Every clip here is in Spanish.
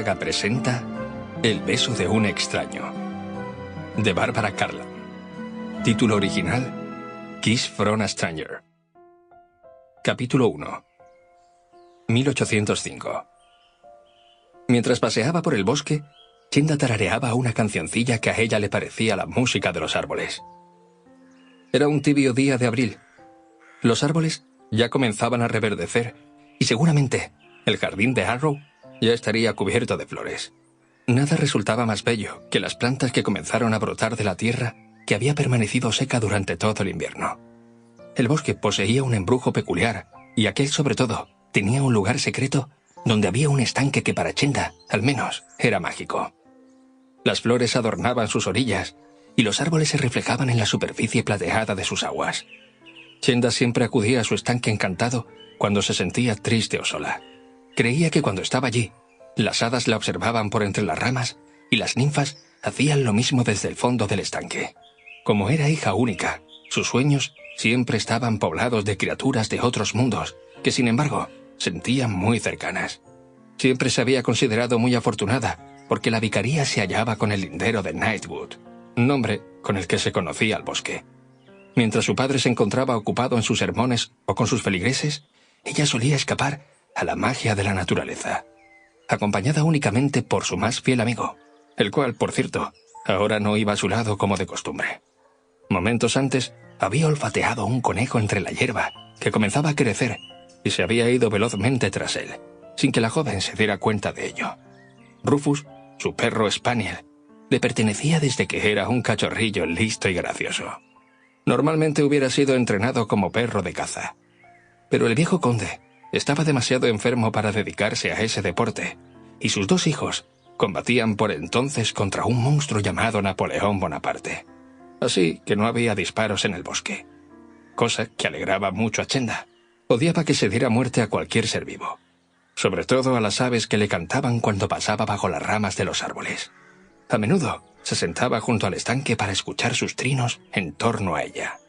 Saga presenta El beso de un extraño, de Barbara Cartland. Título original: Kiss from a Stranger. Capítulo 1. 1805. Mientras paseaba por el bosque, Chenda tarareaba una cancioncilla que a ella le parecía la música de los árboles. Era un tibio día de abril. Los árboles ya comenzaban a reverdecer y seguramente el jardín de Harrow ya estaría cubierto de flores. Nada resultaba más bello que las plantas que comenzaron a brotar de la tierra que había permanecido seca durante todo el invierno. El bosque poseía un embrujo peculiar y aquel, sobre todo, tenía un lugar secreto donde había un estanque que para Chenda, al menos, era mágico. Las flores adornaban sus orillas y los árboles se reflejaban en la superficie plateada de sus aguas. Chenda siempre acudía a su estanque encantado cuando se sentía triste o sola. Creía que cuando estaba allí, las hadas la observaban por entre las ramas y las ninfas hacían lo mismo desde el fondo del estanque. Como era hija única, sus sueños siempre estaban poblados de criaturas de otros mundos que, sin embargo, sentían muy cercanas. Siempre se había considerado muy afortunada porque la vicaría se hallaba con el lindero de Nightwood, nombre con el que se conocía el bosque. Mientras su padre se encontraba ocupado en sus sermones o con sus feligreses, ella solía escapar a la magia de la naturaleza, acompañada únicamente por su más fiel amigo, el cual, por cierto, ahora no iba a su lado como de costumbre. Momentos antes, había olfateado un conejo entre la hierba que comenzaba a crecer y se había ido velozmente tras él, sin que la joven se diera cuenta de ello. Rufus, su perro spaniel, le pertenecía desde que era un cachorrillo listo y gracioso. Normalmente hubiera sido entrenado como perro de caza, pero el viejo conde estaba demasiado enfermo para dedicarse a ese deporte, y sus dos hijos combatían por entonces contra un monstruo llamado Napoleón Bonaparte. Así que no había disparos en el bosque, cosa que alegraba mucho a Chenda. Odiaba que se diera muerte a cualquier ser vivo, sobre todo a las aves que le cantaban cuando pasaba bajo las ramas de los árboles. A menudo se sentaba junto al estanque para escuchar sus trinos en torno a ella.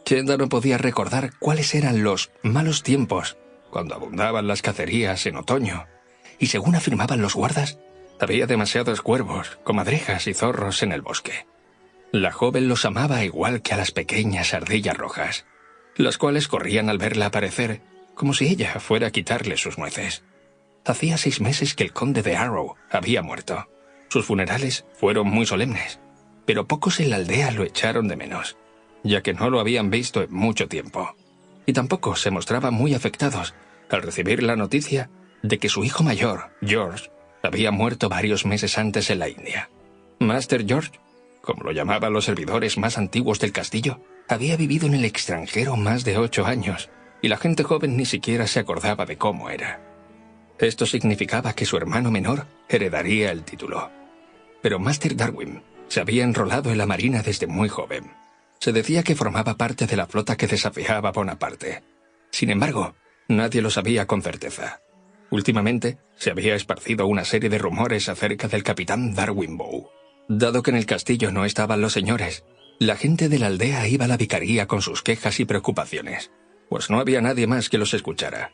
Chenda no podía recordar cuáles eran los malos tiempos cuando abundaban las cacerías en otoño, y según afirmaban los guardas, había demasiados cuervos, comadrejas y zorros en el bosque. La joven los amaba igual que a las pequeñas ardillas rojas, las cuales corrían al verla aparecer como si ella fuera a quitarle sus nueces. Hacía 6 meses que el conde de Harrow había muerto. Sus funerales fueron muy solemnes, pero pocos en la aldea lo echaron de menos, ya que no lo habían visto en mucho tiempo. Y tampoco se mostraban muy afectados al recibir la noticia de que su hijo mayor, George, había muerto varios meses antes en la India. Master George, como lo llamaban los servidores más antiguos del castillo, había vivido en el extranjero más de 8 años, y la gente joven ni siquiera se acordaba de cómo era. Esto significaba que su hermano menor heredaría el título. Pero Master Darwin se había enrolado en la marina desde muy joven. Se decía que formaba parte de la flota que desafiaba a Bonaparte. Sin embargo, nadie lo sabía con certeza. Últimamente, se había esparcido una serie de rumores acerca del capitán Darwin Bow. Dado que en el castillo no estaban los señores, la gente de la aldea iba a la vicaría con sus quejas y preocupaciones, pues no había nadie más que los escuchara.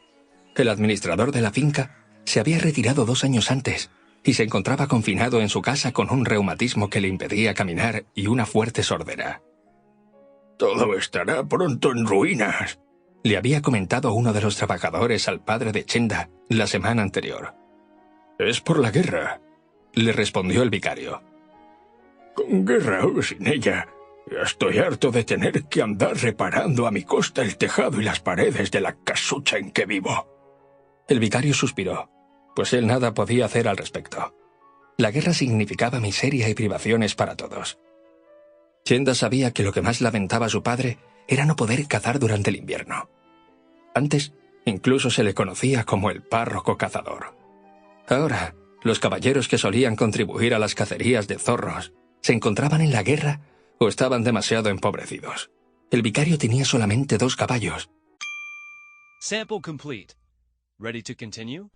El administrador de la finca se había retirado 2 años antes y se encontraba confinado en su casa con un reumatismo que le impedía caminar y una fuerte sordera. «Todo estará pronto en ruinas», le había comentado uno de los trabajadores al padre de Chenda la semana anterior. «Es por la guerra», le respondió el vicario. «Con guerra o sin ella, estoy harto de tener que andar reparando a mi costa el tejado y las paredes de la casucha en que vivo». El vicario suspiró, pues él nada podía hacer al respecto. La guerra significaba miseria y privaciones para todos. Chenda sabía que lo que más lamentaba a su padre era no poder cazar durante el invierno. Antes, incluso se le conocía como el párroco cazador. Ahora, los caballeros que solían contribuir a las cacerías de zorros se encontraban en la guerra o estaban demasiado empobrecidos. El vicario tenía solamente 2 caballos. Sample complete. Ready to continue?